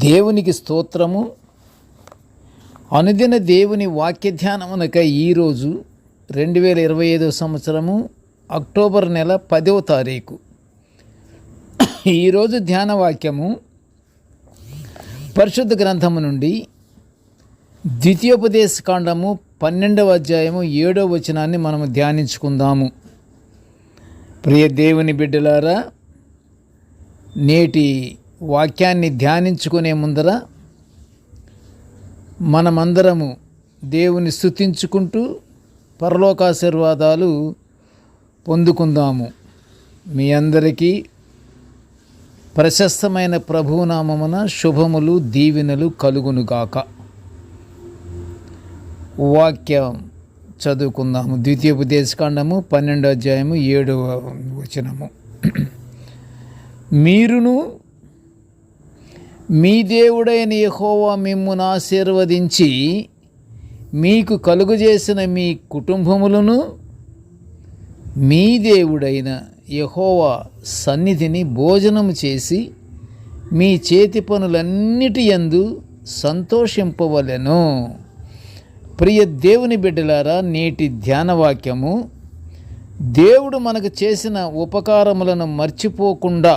దేవునికి స్తోత్రము. అనుదిన దేవుని వాక్య ధ్యానమునక ఈరోజు 2025 సంవత్సరము అక్టోబర్ నెల 10వ తారీఖు. ఈరోజు ధ్యాన వాక్యము పరిశుద్ధ గ్రంథము నుండి ద్వితీయోపదేశ కాండము 12వ అధ్యాయము 7వ వచనాన్ని మనము ధ్యానించుకుందాము. ప్రియ దేవుని బిడ్డలారా, నేటి వాక్యాన్ని ధ్యానించుకునే ముందర మనమందరము దేవుని స్తుతించుకుంటూ పరలోకాశీర్వాదాలు పొందుకుందాము. మీ అందరికీ ప్రశస్తమైన ప్రభునామమున శుభములు దీవెనలు కలుగునుగాక. వాక్యం చదువుకుందాము. ద్వితీయోపదేశకాండము 12వ అధ్యాయము 7వ వచనము. మీరును మీ దేవుడైన యెహోవా మిమ్మును ఆశీర్వదించి మీకు కలుగజేసిన మీ కుటుంబములను మీ దేవుడైన యెహోవా సన్నిధిని భోజనము చేసి మీ చేతి పనులన్నిటి యందు సంతోషింపవలెను. ప్రియ దేవుని బిడ్డలారా, నేటి ధ్యానవాక్యము దేవుడు మనకు చేసిన ఉపకారములను మర్చిపోకుండా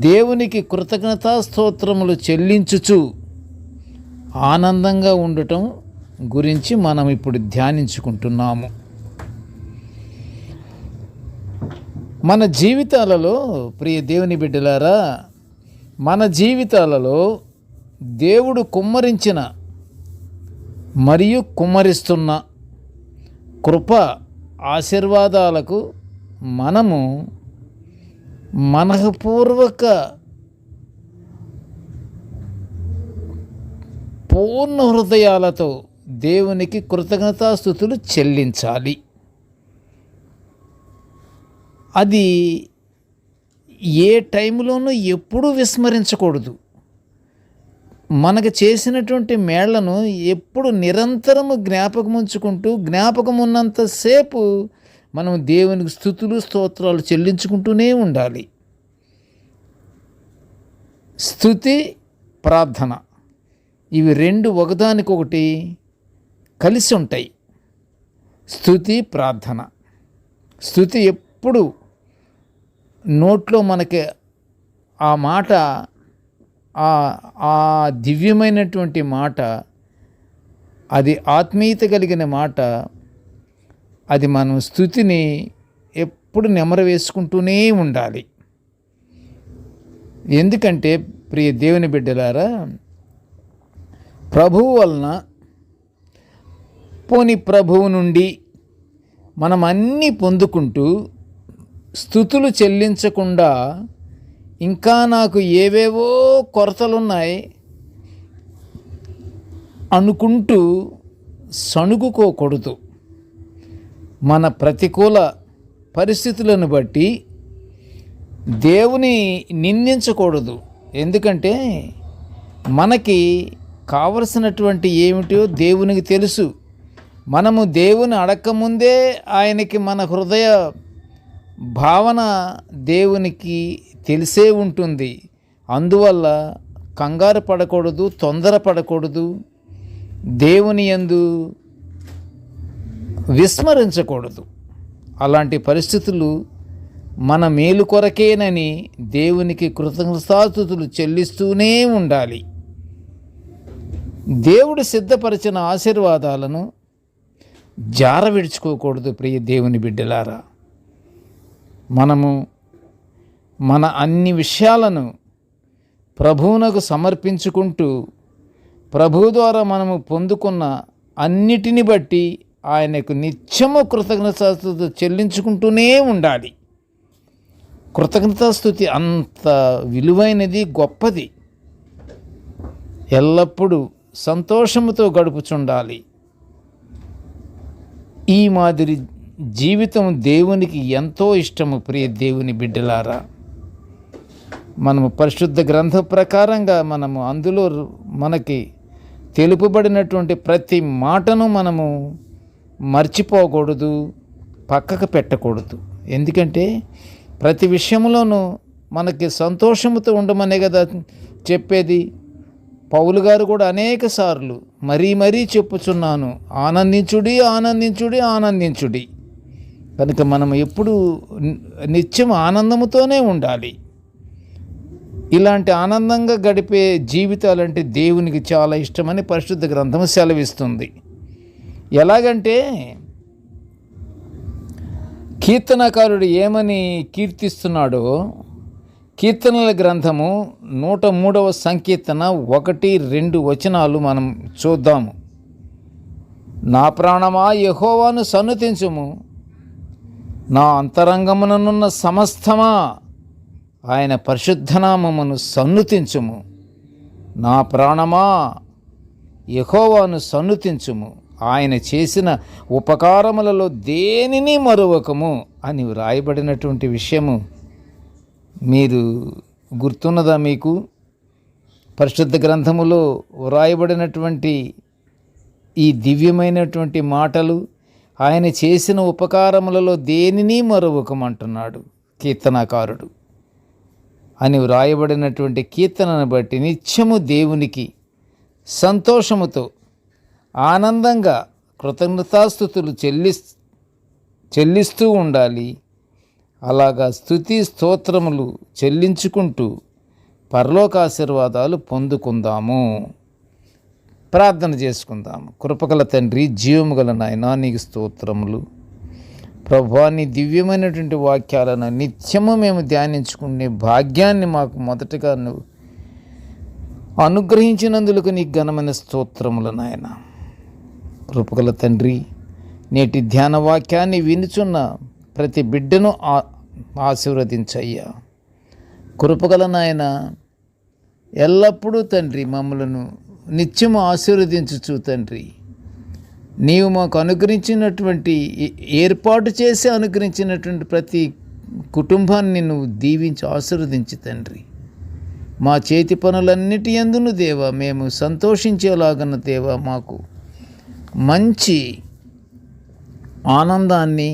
దేవునికి కృతజ్ఞతాస్తోత్రములు చెల్లించుచు ఆనందంగా ఉండటం గురించి మనం ఇప్పుడు ధ్యానించుకుంటున్నాము. మన జీవితాలలో, ప్రియ దేవుని బిడ్డలారా, మన జీవితాలలో దేవుడు కుమ్మరించిన మరియు కుమ్మరిస్తున్న కృప ఆశీర్వాదాలకు మనము మనఃపూర్వక పూర్ణ హృదయాలతో దేవునికి కృతజ్ఞతాస్తుతులు చెల్లించాలి. అది ఏ టైంలోనూ ఎప్పుడూ విస్మరించకూడదు. మనకు చేసినటువంటి మేళ్లను ఎప్పుడు నిరంతరము జ్ఞాపకం ఉంచుకుంటూ, జ్ఞాపకం ఉన్నంతసేపు మనం దేవునికి స్తుతులు స్తోత్రాలు చెల్లించుకుంటూనే ఉండాలి. స్తుతి, ప్రార్థన, ఇవి రెండు ఒకదానికొకటి కలిసి ఉంటాయి. స్తుతి, ప్రార్థన. స్తుతి ఎప్పుడు నోట్లో మనకి ఆ మాట, ఆ దివ్యమైనటువంటి మాట, అది ఆత్మీయత కలిగిన మాట, అది మనం స్తుతిని ఎప్పుడు నెమరు వేసుకుంటూనే ఉండాలి. ఎందుకంటే ప్రియ దేవుని బిడ్డలారా, ప్రభువు వలన, ప్రభువు నుండి మనం అన్నీ పొందుకుంటూ స్తుతులు చెల్లించకుండా ఇంకా నాకు ఏవేవో కొరతలున్నాయి అనుకుంటూ సణుగుకోకూడదు. మన ప్రతికూల పరిస్థితులను బట్టి దేవుని నిందించకూడదు. ఎందుకంటే మనకి కావలసినటువంటి ఏమిటో దేవునికి తెలుసు. మనము దేవుని అడక్కముందే ఆయనకి మన హృదయ భావన దేవునికి తెలిసే ఉంటుంది. అందువల్ల కంగారు పడకూడదు, తొందరపడకూడదు, దేవుని యందు విస్మరించకూడదు. అలాంటి పరిస్థితులు మన మేలు కొరకేనని దేవునికి కృతజ్ఞతాస్తుతులు చెల్లిస్తూనే ఉండాలి. దేవుడు సిద్ధపరిచిన ఆశీర్వాదాలను జార విడుచుకోకూడదు. ప్రియ దేవుని బిడ్డలారా, మనము మన అన్ని విషయాలను ప్రభువునకు సమర్పించుకుంటూ ప్రభువు ద్వారా మనము పొందుకున్న అన్నిటిని బట్టి ఆయనకు నిత్యము కృతజ్ఞతాస్తుతి చెల్లించుకుంటూనే ఉండాలి. కృతజ్ఞతాస్తుతి అంత విలువైనది, గొప్పది. ఎల్లప్పుడూ సంతోషముతో గడుపుచుండాలి. ఈ మాదిరి జీవితం దేవునికి ఎంతో ఇష్టము. ప్రియ దేవుని బిడ్డలారా, మనము పరిశుద్ధ గ్రంథ ప్రకారంగా మనము అందులో మనకి తెలుపబడినటువంటి ప్రతి మాటను మనము మర్చిపోకూడదు, పక్కకు పెట్టకూడదు. ఎందుకంటే ప్రతి విషయంలోనూ మనకి సంతోషముతో ఉండమనే కదా చెప్పేది. పౌలు గారు కూడా అనేక సార్లు మరీ చెప్పుచున్నాను, ఆనందించుడి ఆనందించుడి ఆనందించుడి. కనుక మనం ఎప్పుడు నిత్యం ఆనందముతోనే ఉండాలి. ఇలాంటి ఆనందంగా గడిపే జీవితాలంటే దేవునికి చాలా ఇష్టమని పరిశుద్ధ గ్రంథం సెలవిస్తుంది. ఎలాగంటే కీర్తనకారుడు ఏమని కీర్తిస్తున్నాడో, కీర్తనల గ్రంథము 103వ సంకీర్తన 1-2 వచనాలు మనం చూద్దాము. నా ప్రాణమా యెహోవాను సన్నుతించుము, నా అంతరంగముననున్న సమస్తమా ఆయన పరిశుద్ధనామమును సన్నుతించుము. నా ప్రాణమా యెహోవాను సన్నుతించుము, ఆయన చేసిన ఉపకారములలో దేనిని మరువకము అని వ్రాయబడినటువంటి విషయము మీరు గుర్తున్నదా మీకు? పరిశుద్ధ గ్రంథములో వ్రాయబడినటువంటి ఈ దివ్యమైనటువంటి మాటలు, ఆయన చేసిన ఉపకారములలో దేనిని మరువకమంటున్నాడు కీర్తనాకారుడు అని వ్రాయబడినటువంటి కీర్తనను బట్టి నిత్యము దేవునికి సంతోషముతో ఆనందంగా కృతజ్ఞతాస్తుతులు చెల్లిస్తూ ఉండాలి. అలాగా స్తుతి స్తోత్రములు చెల్లించుకుంటూ పరలోకాశీర్వాదాలు పొందుకుందాము. ప్రార్థన చేసుకుందాము. కృపగల తండ్రి, జీవము గల నాయనా, నీకు స్తోత్రములు. ప్రభువా, నీ దివ్యమైనటువంటి వాక్యాలను నిత్యము మేము ధ్యానించుకునే భాగ్యాన్ని మాకు మొదటగా నువ్వు అనుగ్రహించినందులకు నీకు ఘనమైన స్తోత్రములు నాయన. కృపగల తండ్రి, నేటి ధ్యాన వాక్యాన్ని వినుచున్న ప్రతి బిడ్డను ఆశీర్వదించయ్యా. కృపగల నాయన, ఎల్లప్పుడూ తండ్రి మమ్మలను నిత్యము ఆశీర్వదించుచు తండ్రి, నీవు మాకు అనుగ్రహించినటువంటి ఏర్పాటు చేసి అనుగ్రహించినటువంటి ప్రతి కుటుంబాన్ని నువ్వు దీవించి ఆశీర్వదించి తండ్రి, మా చేతి పనులన్నిటి యందును దేవా మేము సంతోషించేలాగన దేవా మాకు మంచి ఆనందాన్ని,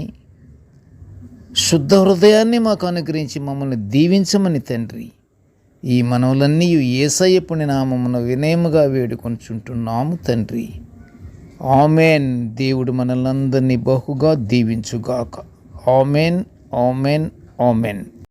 శుద్ధ హృదయాన్ని మాకు అనుగ్రహించి మమ్మల్ని దీవించమని తండ్రి, ఈ మనవులన్నీ యేసయ్య పుణ్యనామమున వినయముగా వేడుకొంచుంటున్నాము తండ్రి. ఆమెన్. దేవుడు మనల్నందరినీ బహుగా దీవించుగాక. Amen, amen, amen.